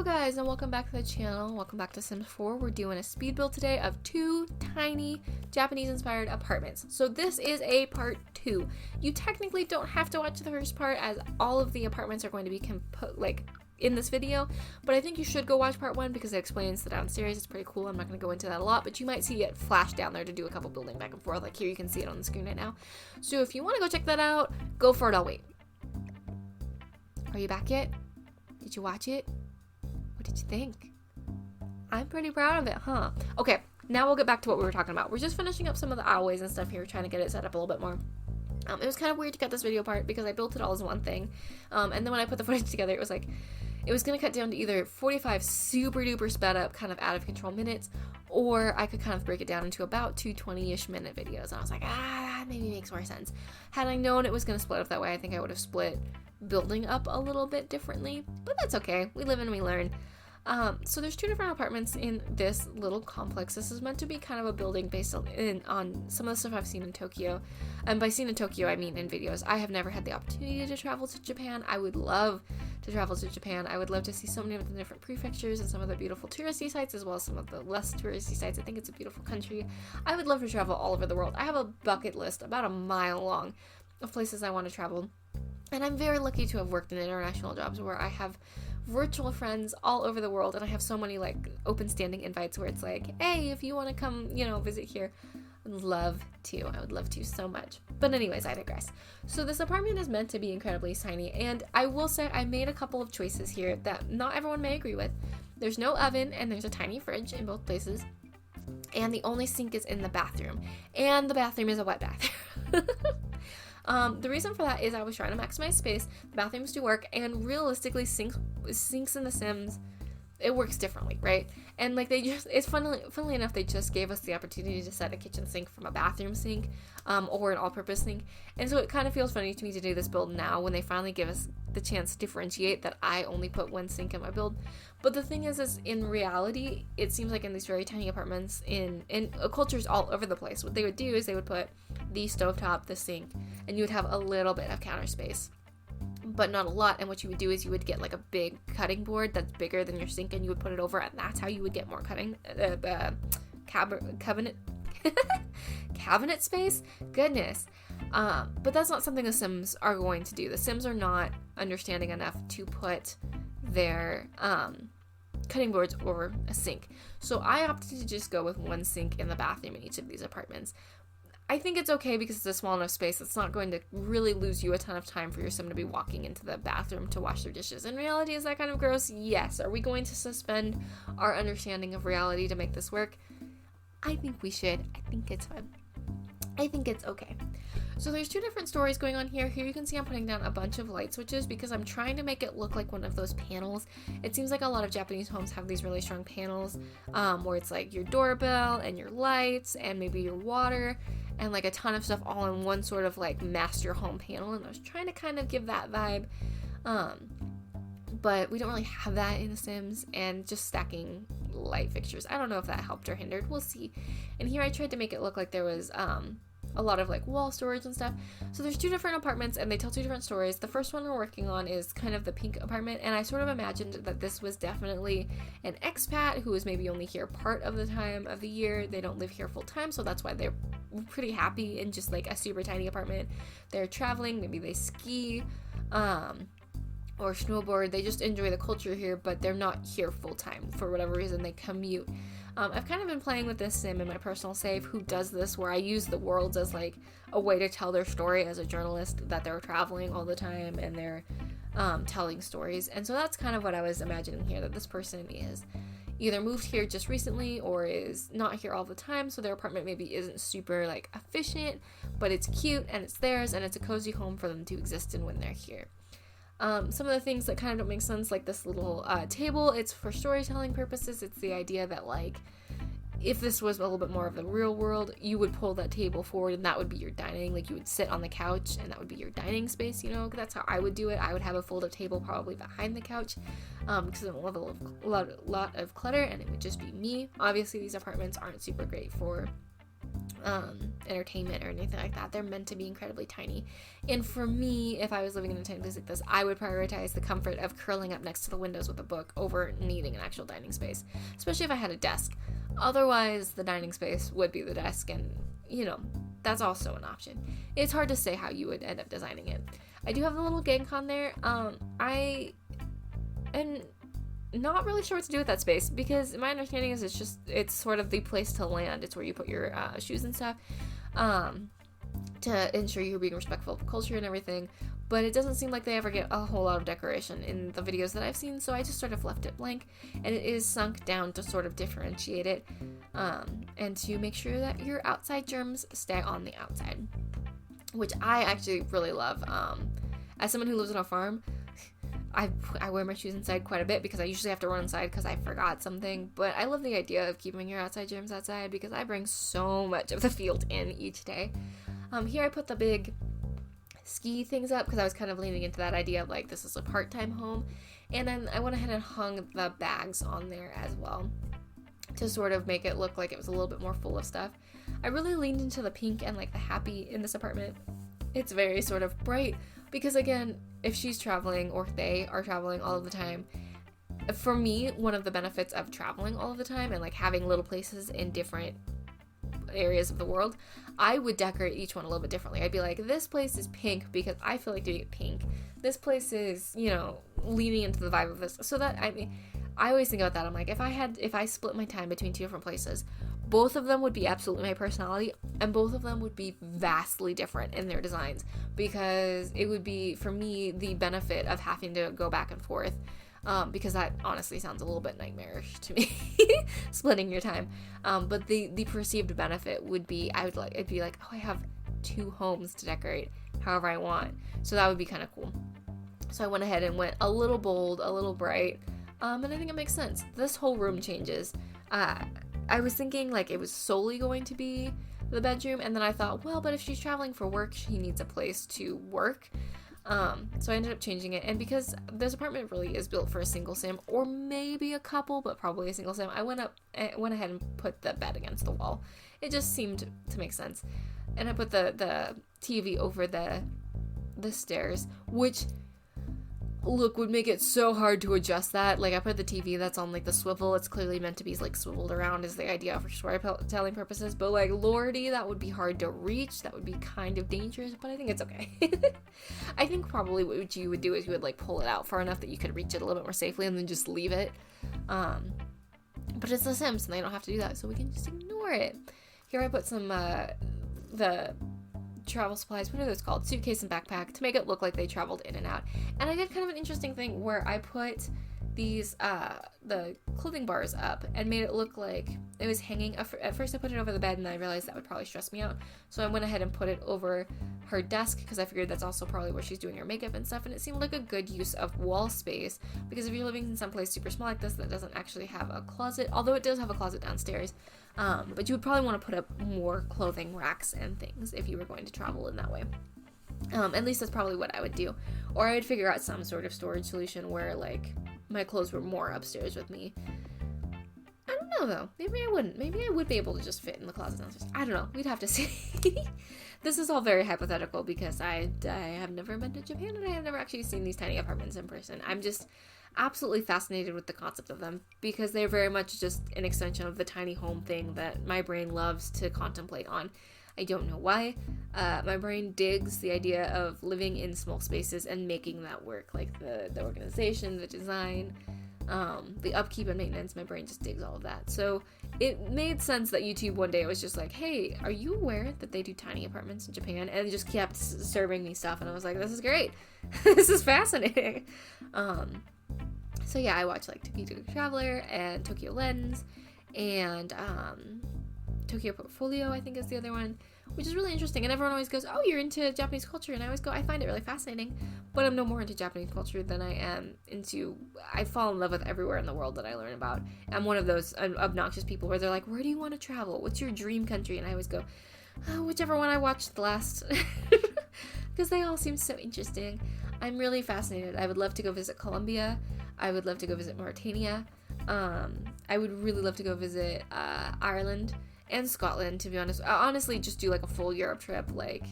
guys, and welcome back to the channel. Welcome back to Sims 4. We're doing a speed build today of 2 tiny Japanese inspired apartments. So this is a part 2. You technically don't have to watch the first part, as all of the apartments are going to be in this video, but I think you should go watch part 1 because it explains the downstairs. It's pretty cool. I'm not going to go into that a lot, but you might see it flash down there to do a couple building back and forth. Like here, you can see it on the screen right now. So if you want to go check that out, go for it. I'll wait. Are you back yet? Did you watch it? What did you think? I'm pretty proud of it, huh? Okay, now we'll get back to what we were talking about. We're just finishing up some of the aisleways and stuff here, trying to get it set up a little bit more. It was kind of weird to cut this video apart because I built it all as one thing. And then when I put the footage together, it was like, it was going to cut down to either 45 super duper sped up, kind of out of control minutes, or I could kind of break it down into about 2 20-ish minute videos. And I was like, that maybe makes more sense. Had I known it was going to split up that way, I think I would have split building up a little bit differently, but that's okay. We live and we learn. So there's 2 different apartments in this little complex. This is meant to be kind of a building based on some of the stuff I've seen in Tokyo. And by seen in Tokyo, I mean in videos. I have never had the opportunity to travel to Japan. I would love to travel to Japan. I would love to see so many of the different prefectures and some of the beautiful touristy sites, as well as some of the less touristy sites. I think it's a beautiful country. I would love to travel all over the world. I have a bucket list about a mile long of places I want to travel. And I'm very lucky to have worked in international jobs where I have virtual friends all over the world, and I have so many like open standing invites where it's like, hey, if you want to come, visit here, I'd love to. I would love to so much. But anyways, I digress. So this apartment is meant to be incredibly tiny, and I will say I made a couple of choices here that not everyone may agree with. There's no oven, and there's a tiny fridge in both places, and the only sink is in the bathroom, and the bathroom is a wet bathroom. The reason for that is I was trying to maximize space. The bathrooms do work, and realistically, sinks in The Sims, it works differently, right? And like it's funnily enough, they just gave us the opportunity to set a kitchen sink from a bathroom sink, or an all-purpose sink. And so it kind of feels funny to me to do this build now when they finally give us the chance to differentiate that I only put one sink in my build. But the thing is in reality, it seems like in these very tiny apartments in cultures all over the place, what they would do is they would put the stovetop, the sink, and you would have a little bit of counter space, but not a lot. And what you would do is you would get like a big cutting board that's bigger than your sink, and you would put it over, and that's how you would get more cutting cabinet space. Goodness. But that's not something the Sims are going to do. The Sims are not understanding enough to put their cutting boards over a sink. So I opted to just go with one sink in the bathroom in each of these apartments. I think it's okay because it's a small enough space. It's not going to really lose you a ton of time for your Sim to be walking into the bathroom to wash their dishes. In reality, is that kind of gross? Yes. Are we going to suspend our understanding of reality to make this work? I think we should. I think it's fun. I think it's okay. So there's 2 different stories going on here. Here you can see I'm putting down a bunch of light switches because I'm trying to make it look like one of those panels. It seems like a lot of Japanese homes have these really strong panels where it's like your doorbell and your lights and maybe your water and like a ton of stuff all in one sort of like master home panel. And I was trying to kind of give that vibe. But we don't really have that in The Sims, and just stacking light fixtures, I don't know if that helped or hindered. We'll see. And here I tried to make it look like there was a lot of like wall storage and stuff. So there's 2 different apartments, and they tell 2 different stories. The first one we're working on is kind of the pink apartment, and I sort of imagined that this was definitely an expat who is maybe only here part of the time of the year. They don't live here full time, so that's why they're pretty happy in just like a super tiny apartment. They're traveling, maybe they ski, or snowboard. They just enjoy the culture here, but they're not here full time for whatever reason. They commute. I've kind of been playing with this Sim in my personal save who does this, where I use the worlds as like a way to tell their story as a journalist, that they're traveling all the time and they're telling stories. And so that's kind of what I was imagining here, that this person is either moved here just recently or is not here all the time, so their apartment maybe isn't super like efficient, but it's cute and it's theirs and it's a cozy home for them to exist in when they're here. Some of the things that kind of don't make sense, like this little table, it's for storytelling purposes. It's the idea that like if this was a little bit more of the real world, you would pull that table forward and that would be your dining. Like you would sit on the couch and that would be your dining space, that's how I would do it. I would have a fold-up table probably behind the couch because I don't love a lot of clutter, and it would just be me. Obviously these apartments aren't super great for entertainment or anything like that. They're meant to be incredibly tiny. And for me, if I was living in a tiny place like this, I would prioritize the comfort of curling up next to the windows with a book over needing an actual dining space, especially if I had a desk. Otherwise, the dining space would be the desk, and that's also an option. It's hard to say how you would end up designing it. I do have a little gang con there. I am not really sure what to do with that space, because my understanding is it's sort of the place to land. It's where you put your shoes and stuff, to ensure you're being respectful of culture and everything. But it doesn't seem like they ever get a whole lot of decoration in the videos that I've seen, so I just sort of left it blank, and it is sunk down to sort of differentiate it, and to make sure that your outside germs stay on the outside, which I actually really love. As someone who lives on a farm, I wear my shoes inside quite a bit because I usually have to run inside because I forgot something, but I love the idea of keeping your outside germs outside because I bring so much of the field in each day. Here I put the big ski things up because I was kind of leaning into that idea of like this is a part-time home, and then I went ahead and hung the bags on there as well to sort of make it look like it was a little bit more full of stuff. I really leaned into the pink and like the happy in this apartment. It's very sort of bright because, again, if she's traveling or they are traveling all of the time, for me, one of the benefits of traveling all of the time and like having little places in different areas of the world, I would decorate each one a little bit differently. I'd be like, this place is pink because I feel like doing it pink. This place is, leaning into the vibe of this. So that, I always think about that. I'm like, if I split my time between two different places, both of them would be absolutely my personality, and both of them would be vastly different in their designs, because it would be, for me, the benefit of having to go back and forth, because that honestly sounds a little bit nightmarish to me, splitting your time. But the perceived benefit would be, it'd be like, oh, I have two homes to decorate however I want. So that would be kind of cool. So I went ahead and went a little bold, a little bright, and I think it makes sense. This whole room changes. I was thinking like it was solely going to be the bedroom, and then I thought, well, but if she's traveling for work, she needs a place to work. So I ended up changing it, and because this apartment really is built for a single sim, or maybe a couple, but probably a single sim, I went ahead and put the bed against the wall. It just seemed to make sense, and I put the TV over the stairs, which would make it so hard to adjust that. Like, I put the TV that's on like the swivel. It's clearly meant to be like swiveled around is the idea for storytelling purposes, but like lordy, that would be hard to reach. That would be kind of dangerous, but I think it's okay. I think probably what you would do is you would like pull it out far enough that you could reach it a little bit more safely and then just leave it. But it's The Sims and they don't have to do that, so we can just ignore it. Here I put some the travel supplies, what are those called? Suitcase and backpack, to make it look like they traveled in and out. And I did kind of an interesting thing where I put these the clothing bars up and made it look like it was hanging. At first I put it over the bed, and then I realized that would probably stress me out, so I went ahead and put it over her desk because I figured that's also probably where she's doing her makeup and stuff, and it seemed like a good use of wall space, because if you're living in some place super small like this that doesn't actually have a closet, although it does have a closet downstairs, but you would probably want to put up more clothing racks and things if you were going to travel in that way. At least that's probably what I would do. Or I would figure out some sort of storage solution where like my clothes were more upstairs with me. I don't know though. Maybe I wouldn't. Maybe I would be able to just fit in the closet downstairs. I don't know. We'd have to see. This is all very hypothetical because I have never been to Japan and I have never actually seen these tiny apartments in person. I'm just absolutely fascinated with the concept of them because they're very much just an extension of the tiny home thing that my brain loves to contemplate on. I don't know why. My brain digs the idea of living in small spaces and making that work, like the organization, the design, the upkeep and maintenance. My brain just digs all of that. So it made sense that YouTube one day was just like, hey, are you aware that they do tiny apartments in Japan? And it just kept serving me stuff, and I was like, this is great. This is fascinating. So yeah, I watched like Tokyo Traveler and Tokyo Lens and Tokyo Portfolio, I think is the other one, which is really interesting. And everyone always goes, oh, you're into Japanese culture. And I always go, I find it really fascinating, but I'm no more into Japanese culture than I am into, I fall in love with everywhere in the world that I learn about. I'm one of those obnoxious people where they're like, where do you want to travel? What's your dream country? And I always go, oh, whichever one I watched last, because they all seem so interesting. I'm really fascinated. I would love to go visit Colombia. I would love to go visit Mauritania. I would really love to go visit Ireland and Scotland, to be honest. I honestly just do like a full Europe trip, like,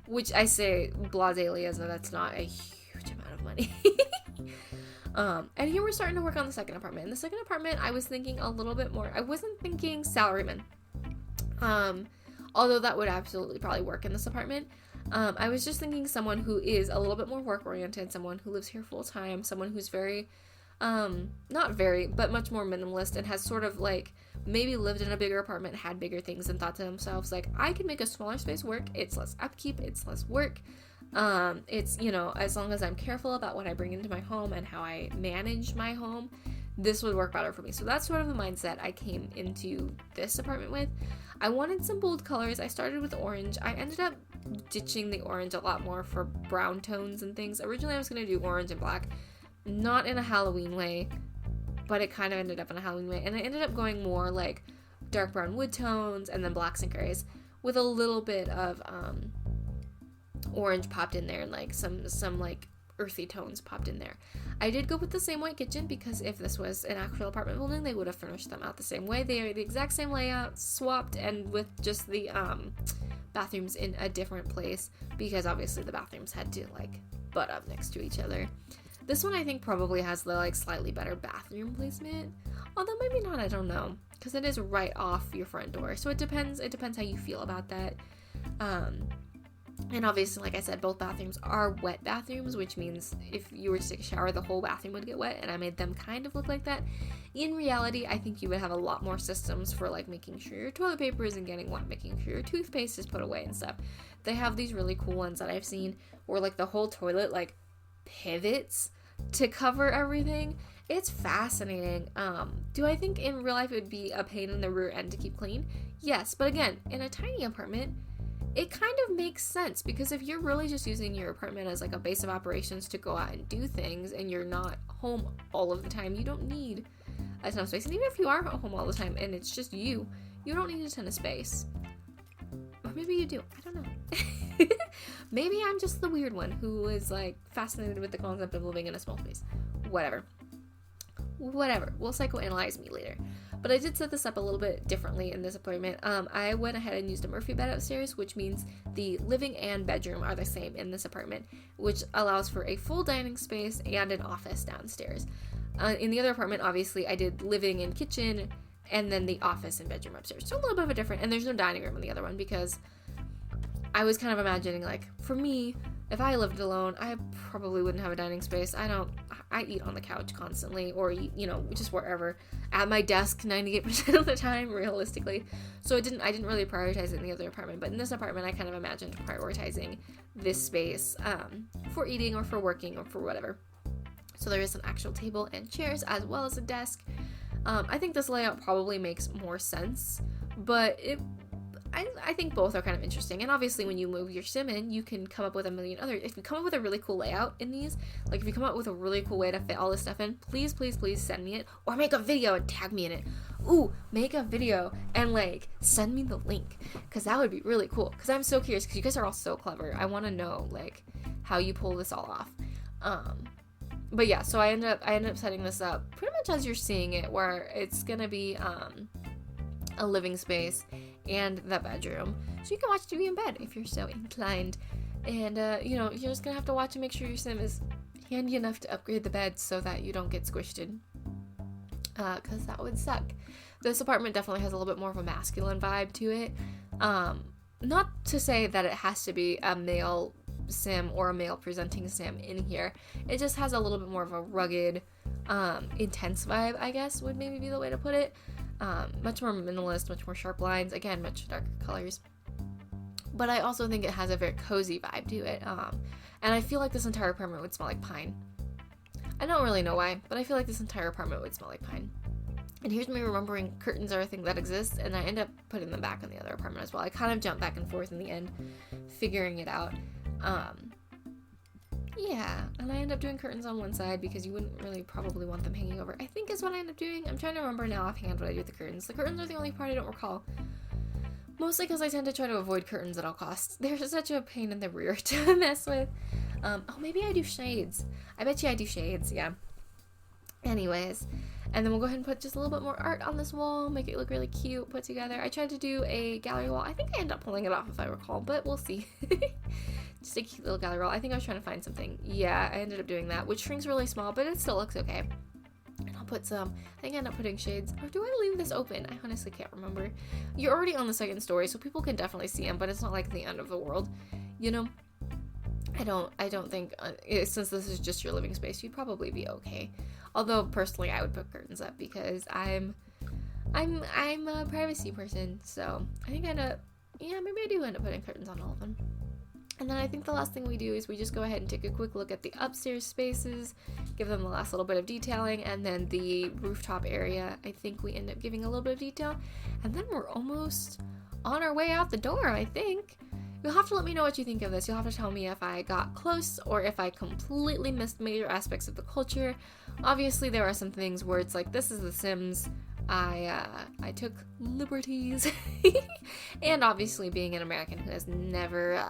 which I say blasely as though that's not a huge amount of money. And here we're starting to work on the second apartment. In the second apartment, I was thinking a little bit more. I wasn't thinking salaryman. Although that would absolutely probably work in this apartment. I was just thinking someone who is a little bit more work-oriented, someone who lives here full-time, someone who's very, not very, but much more minimalist and has sort of like maybe lived in a bigger apartment, had bigger things, and thought to themselves, like, I can make a smaller space work. It's less upkeep, it's less work. It's, you know, as long as I'm careful about what I bring into my home and how I manage my home, this would work better for me. So that's sort of the mindset I came into this apartment with. I wanted some bold colors. I started with orange. I ended up ditching the orange a lot more for brown tones and things. Originally I was going to do orange and black, not in a Halloween way, but it kind of ended up in a Halloween way. And I ended up going more like dark brown wood tones and then blacks and grays with a little bit of orange popped in there and like some like earthy tones popped in there. I did go with the same white kitchen because if this was an actual apartment building, they would have furnished them out the same way. They are the exact same layout, swapped, and with just the bathrooms in a different place because obviously the bathrooms had to like butt up next to each other. This one I think probably has the like slightly better bathroom placement, although maybe not, I don't know, because it is right off your front door, so it depends how you feel about that. And obviously, like I said, both bathrooms are wet bathrooms, which means if you were to take a shower, the whole bathroom would get wet, and I made them kind of look like that. In reality, I think you would have a lot more systems for, like, making sure your toilet paper isn't getting wet, making sure your toothpaste is put away and stuff. They have these really cool ones that I've seen where, like, the whole toilet, like, pivots to cover everything. It's fascinating. Do I think in real life it would be a pain in the rear end to keep clean? Yes, but again, in a tiny apartment, it kind of makes sense because if you're really just using your apartment as like a base of operations to go out and do things and you're not home all of the time, you don't need a ton of space. And even if you are home all the time and it's just you don't need a ton of space. Or maybe you do. I don't know. Maybe I'm just the weird one who is like fascinated with the concept of living in a small space. Whatever. We'll psychoanalyze me later. But I did set this up a little bit differently in this apartment. I went ahead and used a Murphy bed upstairs, which means the living and bedroom are the same in this apartment, which allows for a full dining space and an office downstairs. In the other apartment, obviously, I did living and kitchen, and then the office and bedroom upstairs. So a little bit of a different, and there's no dining room in the other one because I was kind of imagining, like, for me, if I lived alone, I probably wouldn't have a dining space. I eat on the couch constantly or eat, just wherever. At my desk 98% of the time, realistically. So I didn't really prioritize it in the other apartment. But in this apartment, I kind of imagined prioritizing this space for eating or for working or for whatever. So there is an actual table and chairs as well as a desk. I think this layout probably makes more sense, but I think both are kind of interesting. And obviously when you move your sim in, you can come up with a million other. If you come up with a really cool layout in these, like if you come up with a really cool way to fit all this stuff in, please send me it or make a video and tag me in it. Ooh, make a video and like send me the link because that would be really cool because I'm so curious because you guys are all so clever. I want to know like how you pull this all off. But yeah, so I ended up setting this up pretty much as you're seeing it, where it's gonna be a living space and the bedroom, so you can watch TV in bed if you're so inclined. And you're just gonna have to watch and make sure your sim is handy enough to upgrade the bed so that you don't get squished in, because that would suck. This apartment definitely has a little bit more of a masculine vibe to it. Not to say that it has to be a male sim or a male presenting sim in here. It just has a little bit more of a rugged, intense vibe, I guess would maybe be the way to put it. Much more minimalist, much more sharp lines, again, much darker colors. But I also think it has a very cozy vibe to it. And I feel like this entire apartment would smell like pine. I don't really know why, but I feel like this entire apartment would smell like pine. And here's me remembering curtains are a thing that exists, and I end up putting them back in the other apartment as well. I kind of jump back and forth in the end, figuring it out. Yeah, and I end up doing curtains on one side because you wouldn't really probably want them hanging over. I think is what I end up doing. I'm trying to remember now offhand what I do with the curtains. The curtains are the only part I don't recall. Mostly because I tend to try to avoid curtains at all costs. They're such a pain in the rear to mess with. Maybe I do shades. I bet you I do shades, yeah. Anyways, and then we'll go ahead and put just a little bit more art on this wall, make it look really cute, put together. I tried to do a gallery wall. I think I ended up pulling it off if I recall, but we'll see. Just a cute little gallery wall. I think I was trying to find something. Yeah, I ended up doing that, which shrinks really small, but it still looks okay. And I'll put some, I think I end up putting shades, or do I leave this open? I honestly can't remember. You're already on the second story, so people can definitely see them, but it's not like the end of the world, you know? I don't think, since this is just your living space, you'd probably be okay. Although, personally, I would put curtains up because I'm a privacy person, so I think maybe I do end up putting curtains on all of them. And then I think the last thing we do is we just go ahead and take a quick look at the upstairs spaces, give them the last little bit of detailing, and then the rooftop area, I think we end up giving a little bit of detail, and then we're almost on our way out the door, I think. You'll have to let me know what you think of this. You'll have to tell me if I got close or if I completely missed major aspects of the culture. Obviously, there are some things where it's like, this is The Sims. I took liberties. And obviously, being an American who has never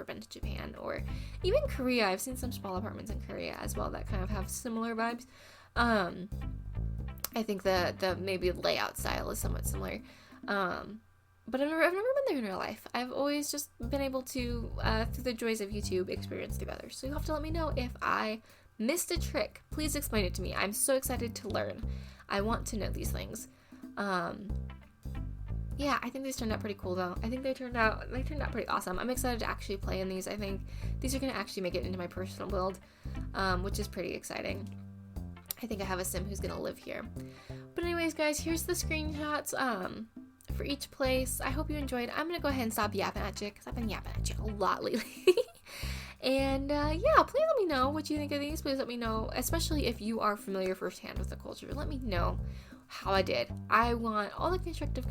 been to Japan or even Korea. I've seen some small apartments in Korea as well that kind of have similar vibes. I think the maybe layout style is somewhat similar. But I've never been there in real life. I've always just been able to, through the joys of YouTube, experience through others. So you'll have to let me know if I missed a trick. Please explain it to me. I'm so excited to learn. I want to know these things. Yeah, I think these turned out pretty cool though. I think they turned out pretty awesome. I'm excited to actually play in these. I think these are going to actually make it into my personal build, which is pretty exciting. I think I have a sim who's going to live here. But anyways, guys, here's the screenshots. For each place. I hope you enjoyed. I'm gonna go ahead and stop yapping at you because I've been yapping at you a lot lately. And yeah, please let me know what you think of these. Please let me know, especially if you are familiar firsthand with the culture. Let me know how I did. I want all the constructive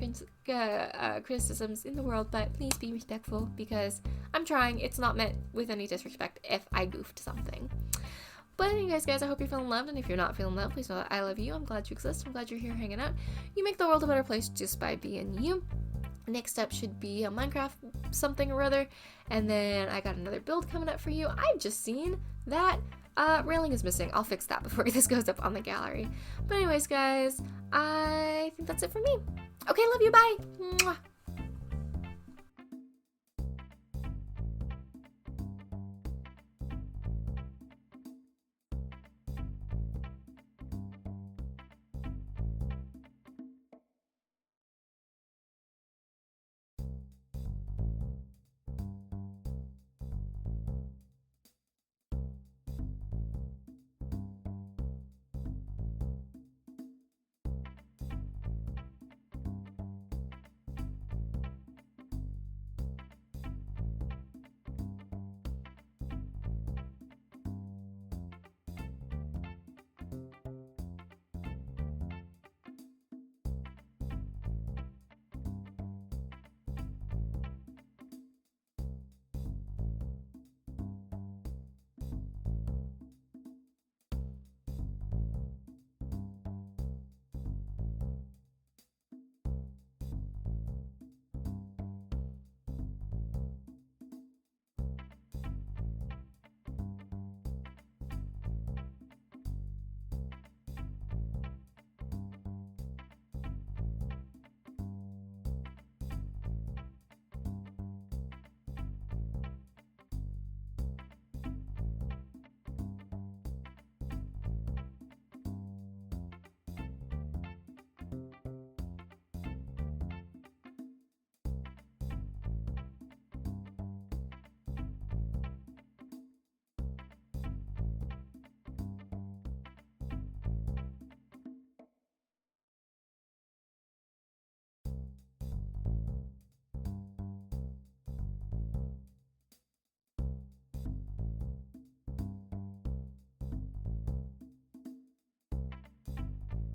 criticisms in the world, but please be respectful because I'm trying. It's not meant with any disrespect if I goofed something. But anyways, guys, I hope you're feeling loved, and if you're not feeling loved, please know that I love you. I'm glad you exist. I'm glad you're here hanging out. You make the world a better place just by being you. Next up should be a Minecraft something or other, and then I got another build coming up for you. I've just seen that railing is missing. I'll fix that before this goes up on the gallery. But anyways, guys, I think that's it for me. Okay, love you. Bye. Mwah.